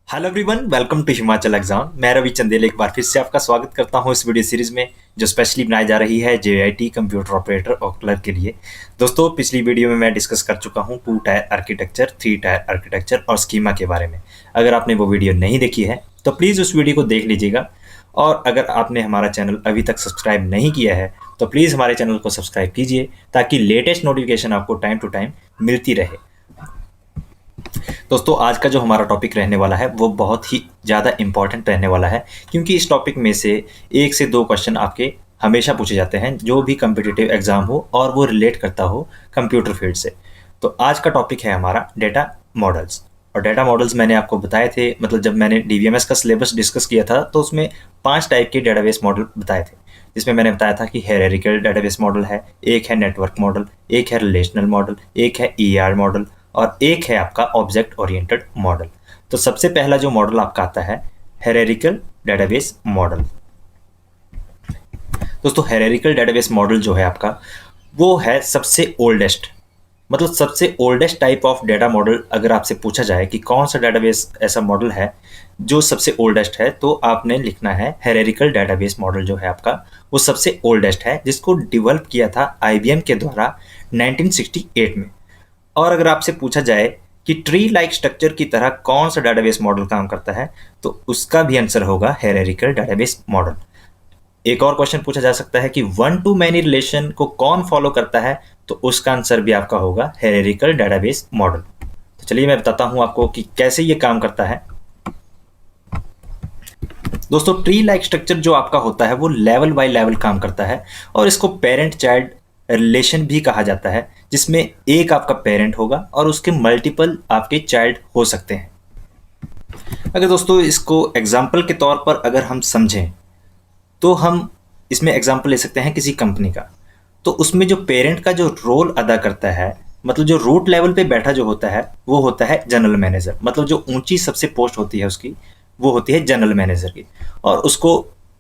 Hello everyone, welcome to Himachal exam. मैं रवि चंदेल एक बार फिर से आपका स्वागत करता हूं इस वीडियो सीरीज में जो स्पेशली बनाई जा रही है जेआईटी कंप्यूटर ऑपरेटर और क्लर्क के लिए। दोस्तों, पिछली वीडियो में मैं डिस्कस कर चुका हूं 2 टायर आर्किटेक्चर, 3 टायर आर्किटेक्चर और स्कीमा के बारे में। अगर आपने वो वीडियो नहीं देखी है तो प्लीज़ उस वीडियो को देख लीजिएगा। और अगर आपने हमारा चैनल अभी तक सब्सक्राइब नहीं किया है तो प्लीज़ हमारे चैनल को सब्सक्राइब कीजिए ताकि लेटेस्ट नोटिफिकेशन आपको टाइम टू टाइम मिलती रहे। दोस्तों, आज का जो हमारा टॉपिक रहने वाला है वो बहुत ही ज़्यादा इम्पॉर्टेंट रहने वाला है, क्योंकि इस टॉपिक में से 1 से 2 क्वेश्चन आपके हमेशा पूछे जाते हैं जो भी कम्पिटिटिव एग्जाम हो और वो रिलेट करता हो कंप्यूटर फील्ड से। तो आज का टॉपिक है हमारा डेटा मॉडल्स। और डेटा मॉडल्स मैंने आपको बताए थे, मतलब जब मैंने डीवीएमएस का सिलेबस डिस्कस किया था तो उसमें 5 टाइप के डेटाबेस मॉडल बताए थे, जिसमें मैंने बताया था कि हायरार्किकल डेटाबेस मॉडल है, एक है नेटवर्क मॉडल, एक है रिलेशनल मॉडल, एक है ईआर मॉडल और एक है आपका ऑब्जेक्ट ओरिएंटेड मॉडल। तो सबसे पहला जो मॉडल आपका आता है हायरार्किकल डेटाबेस मॉडल। दोस्तों, हायरार्किकल डेटाबेस मॉडल जो है आपका वो है सबसे ओल्डेस्ट, मतलब सबसे oldest type of data model. अगर आपसे पूछा जाए कि कौन सा डेटाबेस ऐसा मॉडल है जो सबसे ओल्डेस्ट है, तो आपने लिखना है हायरार्किकल डेटाबेस मॉडल जो है आपका वो सबसे ओल्डेस्ट है, जिसको डेवलप किया था आईबीएम के द्वारा 1968 में। और अगर आपसे पूछा जाए कि ट्री लाइक स्ट्रक्चर की तरह कौन सा डेटाबेस मॉडल काम करता है, तो उसका भी आंसर होगा हायरार्किकल डेटाबेस मॉडल। एक और क्वेश्चन पूछा जा सकता है कि वन टू मैनी रिलेशन को कौन फॉलो करता है, तो उसका आंसर भी आपका होगा हायरार्किकल डेटाबेस मॉडल। तो चलिए मैं बताता हूं आपको कि कैसे ये काम करता है। दोस्तों, ट्री लाइक स्ट्रक्चर जो आपका होता है वो लेवल बाय लेवल काम करता है और इसको पेरेंट चाइल्ड रिलेशन भी कहा जाता है, जिसमें एक आपका पेरेंट होगा और उसके मल्टीपल आपके चाइल्ड हो सकते हैं। अगर दोस्तों इसको एग्जाम्पल के तौर पर अगर हम समझें तो हम इसमें एग्जाम्पल ले सकते हैं किसी कंपनी का। तो उसमें जो पेरेंट का जो रोल अदा करता है, मतलब जो रूट लेवल पे बैठा जो होता है वो होता है जनरल मैनेजर। मतलब जो ऊंची सबसे पोस्ट होती है उसकी वो होती है जनरल मैनेजर की। और उसको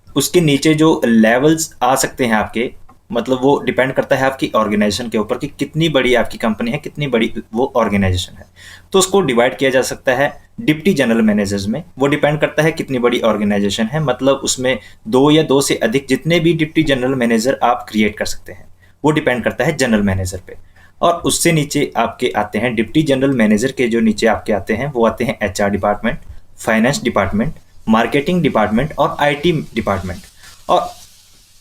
उसके नीचे जो लेवल्स आ सकते हैं आपके, मतलब वो डिपेंड करता है आपकी ऑर्गेनाइजेशन के ऊपर कि कितनी बड़ी आपकी कंपनी है, कितनी बड़ी वो ऑर्गेनाइजेशन है। तो उसको डिवाइड किया जा सकता है डिप्टी जनरल मैनेजर्स में। वो डिपेंड करता है कितनी बड़ी ऑर्गेनाइजेशन है, मतलब उसमें 2 या 2 से अधिक जितने भी डिप्टी जनरल मैनेजर आप क्रिएट कर सकते हैं, वो डिपेंड करता है जनरल मैनेजर पे। और उससे नीचे आपके आते हैं डिप्टी जनरल मैनेजर के जो नीचे आपके आते हैं वो आते हैं HR department, finance department, marketing department और आईटी डिपार्टमेंट। और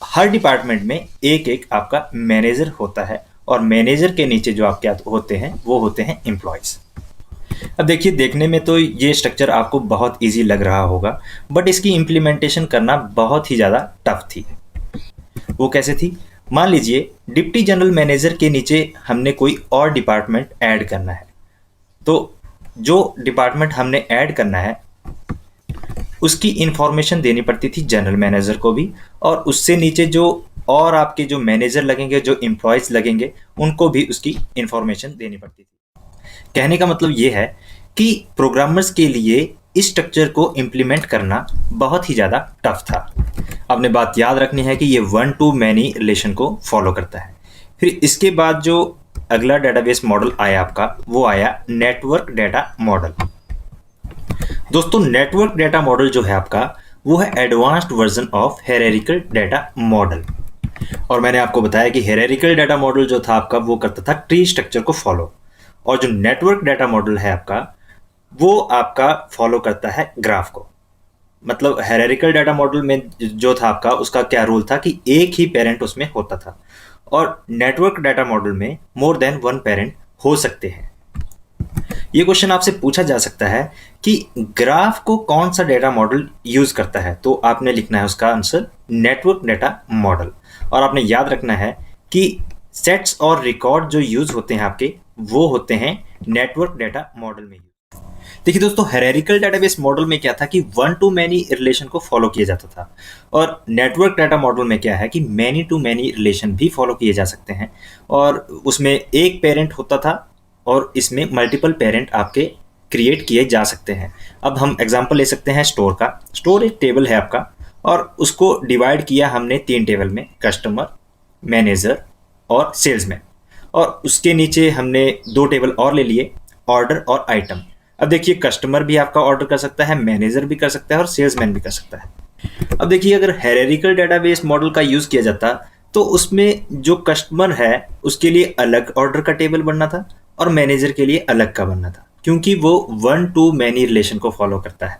हर डिपार्टमेंट में एक एक आपका मैनेजर होता है और मैनेजर के नीचे जो आपके होते हैं वो होते हैं एम्प्लॉयज़। अब देखिए, देखने में तो ये स्ट्रक्चर आपको बहुत इजी लग रहा होगा, बट इसकी इम्प्लीमेंटेशन करना बहुत ही ज़्यादा टफ थी। वो कैसे थी? मान लीजिए डिप्टी जनरल मैनेजर के नीचे हमने कोई और डिपार्टमेंट ऐड करना है। तो जो डिपार्टमेंट हमने ऐड करना है उसकी इंफॉर्मेशन देनी पड़ती थी जनरल मैनेजर को भी, और उससे नीचे जो और आपके जो मैनेजर लगेंगे, जो एम्प्लॉयज़ लगेंगे, उनको भी उसकी इंफॉर्मेशन देनी पड़ती थी। कहने का मतलब ये है कि प्रोग्रामर्स के लिए इस स्ट्रक्चर को इम्प्लीमेंट करना बहुत ही ज़्यादा टफ था। आपने बात याद रखनी है कि ये वन टू मैनी रिलेशन को फॉलो करता है। फिर इसके बाद जो अगला डेटाबेस मॉडल आया आपका वो आया नेटवर्क डेटा मॉडल। दोस्तों, नेटवर्क डेटा मॉडल जो है आपका वो है advanced version of hierarchical data model. और मैंने आपको बताया कि हायरार्किकल डेटा मॉडल जो था आपका वो करता था ट्री स्ट्रक्चर को फॉलो, और जो नेटवर्क डेटा मॉडल है आपका वो आपका फॉलो करता है ग्राफ को। मतलब हायरार्किकल डेटा मॉडल में जो था आपका उसका क्या रूल था कि एक ही पेरेंट उसमें होता था, और नेटवर्क डेटा मॉडल में मोर देन वन पेरेंट हो सकते हैं। ये क्वेश्चन आपसे पूछा जा सकता है कि ग्राफ को कौन सा डेटा मॉडल यूज करता है, तो आपने लिखना है उसका आंसर नेटवर्क डेटा मॉडल। और आपने याद रखना है कि सेट्स और रिकॉर्ड जो यूज होते हैं आपके वो होते हैं नेटवर्क डेटा मॉडल में। देखिए दोस्तों, हायरार्किकल डेटाबेस मॉडल में क्या था कि वन टू मैनी रिलेशन को फॉलो किया जाता था, और नेटवर्क डेटा मॉडल में क्या है कि मैनी टू मैनी रिलेशन भी फॉलो किए जा सकते हैं। और उसमें एक पेरेंट होता था और इसमें मल्टीपल पेरेंट आपके क्रिएट किए जा सकते हैं। अब हम एग्जांपल ले सकते हैं स्टोर का। स्टोर एक टेबल है आपका और उसको डिवाइड किया हमने 3 टेबल में, कस्टमर, मैनेजर और सेल्समैन। और उसके नीचे हमने 2 टेबल और ले लिए, ऑर्डर और आइटम। अब देखिए कस्टमर भी आपका ऑर्डर कर सकता है, मैनेजर भी कर सकता है और सेल्समैन भी कर सकता है। अब देखिए अगर हायरार्किकल डेटाबेस मॉडल का यूज किया जाता तो उसमें जो कस्टमर है उसके लिए अलग ऑर्डर का टेबल बनना था और मैनेजर के लिए अलग का बनना था, क्योंकि वो वन टू मैनी रिलेशन को फॉलो करता है।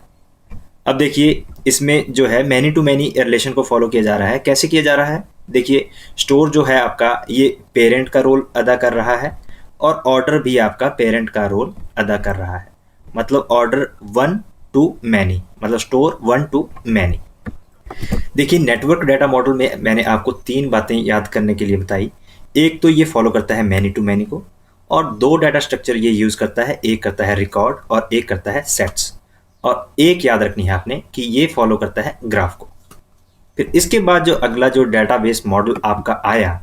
अब देखिए इसमें जो है मैनी टू मैनी रिलेशन को फॉलो किया जा रहा है। कैसे किया जा रहा है? देखिए स्टोर जो है आपका ये पेरेंट का रोल अदा कर रहा है और ऑर्डर भी आपका पेरेंट का रोल अदा कर रहा है। मतलब ऑर्डर वन टू मैनी, मतलब स्टोर वन टू मैनी। देखिए नेटवर्क डाटा मॉडल में मैंने आपको 3 बातें याद करने के लिए बताई। एक तो ये फॉलो करता है मैनी टू मैनी को, और 2 डाटा स्ट्रक्चर ये यूज़ करता है, एक करता है रिकॉर्ड और एक करता है सेट्स, और एक याद रखनी है आपने कि ये फॉलो करता है ग्राफ को। फिर इसके बाद जो अगला जो डाटाबेस मॉडल आपका आया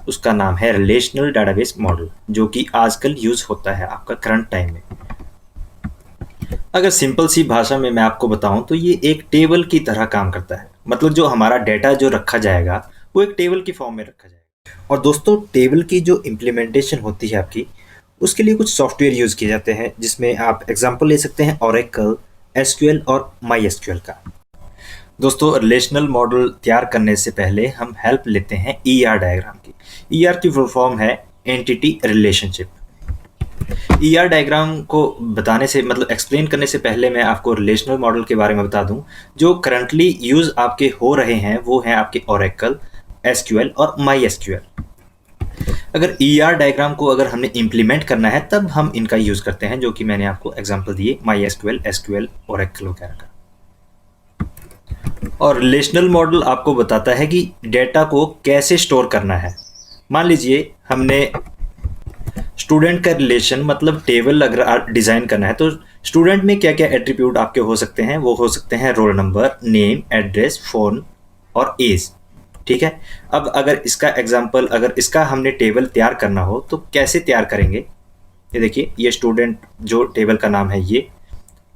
उसका नाम है रिलेशनल डाटाबेस मॉडल, जो कि आजकल यूज़ होता है आपका करंट टाइम में। अगर सिंपल सी भाषा में मैं आपको बताऊं तो ये एक टेबल की तरह काम करता है। मतलब जो हमारा डेटा जो रखा जाएगा वो एक टेबल की फॉर्म में रखा जाएगा। और दोस्तों टेबल की जो इम्प्लीमेंटेशन होती है आपकी, उसके लिए कुछ सॉफ्टवेयर यूज़ किए जाते हैं, जिसमें आप एग्जांपल ले सकते हैं ओरेकल, एसक्यूएल और माई एसक्यूएल का। दोस्तों रिलेशनल मॉडल तैयार करने से पहले हम हेल्प लेते हैं ईआर डायग्राम की। ईआर की फुल फॉर्म है एंटिटी रिलेशनशिप। ईआर डायग्राम को बताने से मतलब एक्सप्लेन करने से पहले मैं आपको रिलेशनल मॉडल के बारे में बता दूं। जो करंटली यूज आपके हो रहे हैं वो हैं आपके ओरेकल, एसक्यूएल और माई एसक्यूएल। अगर ईआर डायग्राम को अगर हमने इम्प्लीमेंट करना है तब हम इनका यूज करते हैं, जो कि मैंने आपको एग्जांपल दिए माई एसक्यूएल, एसक्यूएल, ओरेकल वगैरह का। और रिलेशनल मॉडल आपको बताता है कि डेटा को कैसे स्टोर करना है। मान लीजिए हमने स्टूडेंट का रिलेशन मतलब टेबल अगर डिज़ाइन करना है तो स्टूडेंट में क्या क्या एट्रीब्यूट आपके हो सकते हैं? वो हो सकते हैं roll number, name, address, phone और एज। ठीक है। अब अगर इसका एग्जांपल, अगर इसका हमने टेबल तैयार करना हो तो कैसे तैयार करेंगे? ये देखिए ये स्टूडेंट जो टेबल का नाम है ये,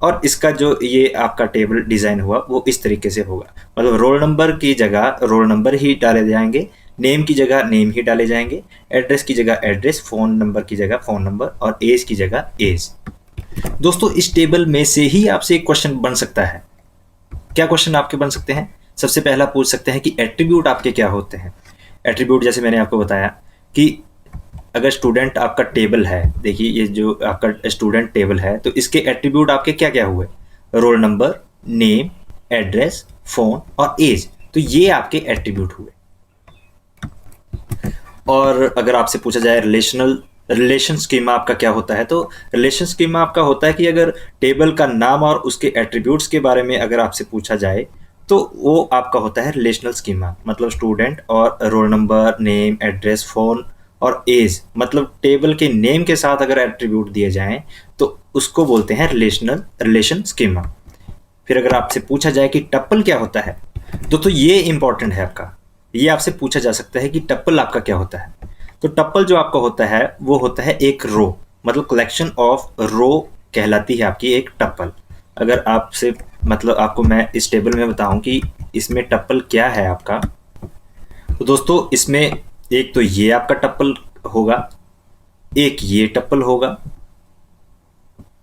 और इसका जो ये आपका टेबल डिज़ाइन हुआ वो इस तरीके से होगा। मतलब रोल नंबर की जगह रोल नंबर ही डाले जाएंगे, नेम की जगह नेम ही डाले जाएंगे, एड्रेस की जगह एड्रेस, फ़ोन नंबर की जगह फ़ोन नंबर और एज की जगह एज। दोस्तों इस टेबल में से ही आपसे एक क्वेश्चन बन सकता है। क्या क्वेश्चन आपके बन सकते हैं? सबसे पहला पूछ सकते हैं कि एट्रीब्यूट आपके क्या होते हैं। एट्रीब्यूट जैसे मैंने आपको बताया कि अगर स्टूडेंट आपका टेबल है, देखिए ये जो आपका स्टूडेंट टेबल है तो इसके एट्रीब्यूट आपके क्या क्या हुए? Roll number, name, address, phone और एज। तो ये आपके एट्रीब्यूट हुए। और अगर आपसे पूछा जाए रिलेशन स्कीमा आपका क्या होता है, तो रिलेशन स्कीमा आपका होता है कि अगर टेबल का नाम और उसके एट्रीब्यूट्स के बारे में अगर आपसे पूछा जाए तो वो आपका होता है रिलेशनल स्कीमा। मतलब स्टूडेंट और roll number, name, address, phone और एज, मतलब टेबल के नेम के साथ अगर एट्रीब्यूट दिए जाएं तो उसको बोलते हैं रिलेशन स्कीमा। फिर अगर आपसे पूछा जाए कि टप्पल क्या होता है, तो ये इंपॉर्टेंट है आपका। ये आपसे पूछा जा सकता है कि टप्पल आपका क्या होता है। तो टप्पल जो आपका होता है वो होता है एक रो, मतलब कलेक्शन ऑफ रो कहलाती है आपकी एक टप्पल। अगर आपसे मतलब आपको मैं इस टेबल में बताऊं कि इसमें टप्पल क्या है आपका, तो दोस्तों इसमें एक तो ये आपका टप्पल होगा, एक ये टप्पल होगा,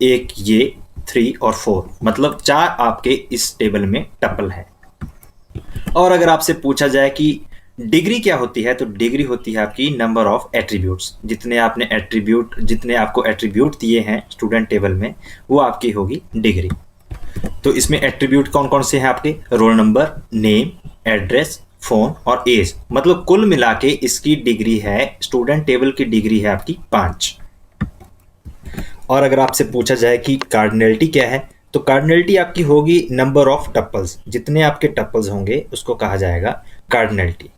एक ये 3 और 4, मतलब 4 आपके इस टेबल में टप्पल है। और अगर आपसे पूछा जाए कि डिग्री क्या होती है, तो डिग्री होती है आपकी नंबर ऑफ एट्रीब्यूट्स। जितने आपको एट्रीब्यूट दिए हैं स्टूडेंट टेबल में वो आपकी होगी डिग्री। तो इसमें एट्रीब्यूट कौन कौन से हैं आपके? Roll number, name, address, phone और एज। मतलब कुल मिला के इसकी डिग्री है, स्टूडेंट टेबल की डिग्री है आपकी 5। और अगर आपसे पूछा जाए कि कार्डिनलिटी क्या है, तो कार्डिनलिटी आपकी होगी नंबर ऑफ टप्पल्स। जितने आपके टप्पल्स होंगे उसको कहा जाएगा कार्डिनलिटी।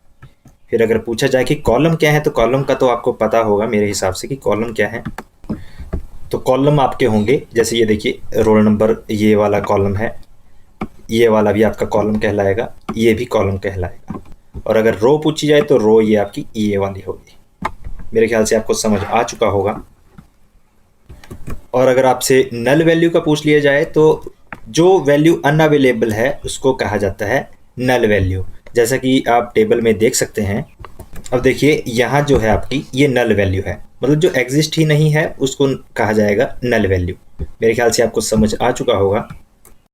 फिर अगर पूछा जाए कि कॉलम क्या है, तो कॉलम का तो आपको पता होगा मेरे हिसाब से कि कॉलम क्या है। तो कॉलम आपके होंगे, जैसे ये देखिए रोल नंबर ये वाला कॉलम है, ये वाला भी आपका कॉलम कहलाएगा, ये भी कॉलम कहलाएगा। और अगर रो पूछी जाए तो रो ये आपकी ये वाली होगी। मेरे ख्याल से आपको समझ आ चुका होगा। और अगर आपसे नल वैल्यू का पूछ लिया जाए तो जो वैल्यू अनअवेलेबल है उसको कहा जाता है नल वैल्यू। जैसा कि आप टेबल में देख सकते हैं। अब देखिए यहाँ जो है आपकी ये नल वैल्यू है, मतलब जो एग्जिस्ट ही नहीं है उसको कहा जाएगा नल वैल्यू। मेरे ख्याल से आपको समझ आ चुका होगा।